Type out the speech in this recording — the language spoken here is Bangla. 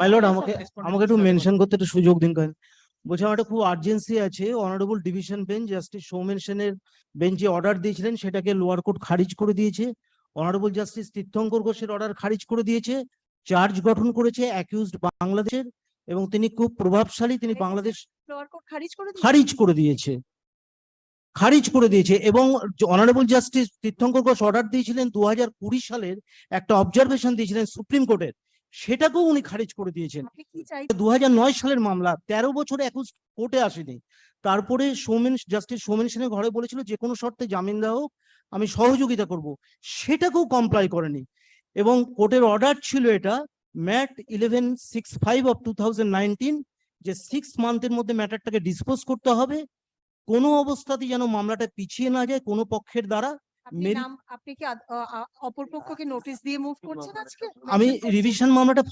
মাই লর্ড, আমাকে একটু মেনশন করতে একটু সুযোগ দিন। বলছি আমার একটা খুব আর্জেন্সি আছে। Honourable division bench justice Soumen সেনের বেঞ্চে অর্ডার দিয়েছিলেন, সেটাকে লোয়ার কোর্ট খারিজ করে দিয়েছে। অনারেবল জাস্টিস তীর্থঙ্কর ঘোষের অর্ডার খারিজ করে দিয়েছে। চার্জ গঠন করেছে অ্যাকিউজড বাংলাদেশের, এবং তিনি খুব প্রভাবশালী, তিনি বাংলাদেশ খারিজ করে দিয়েছে, খারিজ করে দিয়েছে। এবং অনারেবল জাস্টিস তীর্থঙ্কর ঘোষ অর্ডার দিয়েছিলেন 2020 সালের, একটা অবজারভেশন দিয়েছিলেন সুপ্রিম কোর্টের, সেটাকেও উনি খারিজ করে দিয়েছেন। 2009 সালের মামলা, 13 বছরে একুশ কোর্টে আসেনি। তারপরে জাস্টিস সৌমেন সেনের ঘরে বলেছিল যে কোনো শর্তে জামিন দেওয়া হোক, আমি সহযোগিতা করব, সেটাকেও কমপ্লাই করেনি। এবং কোর্টের অর্ডার ছিল এটা ম্যাট 1165 অফ 2019, যে 6 মান্থের মধ্যে ম্যাটারটাকে ডিসপোজ করতে হবে, কোনো অবস্থাতেই যেন মামলাটা পিছিয়ে না যায় কোনো পক্ষের দ্বারা। আপনি কি অপর পক্ষকে নোটিশ দিয়ে মুভ করছেন আজকে? আমি রিভিশন মামলাটা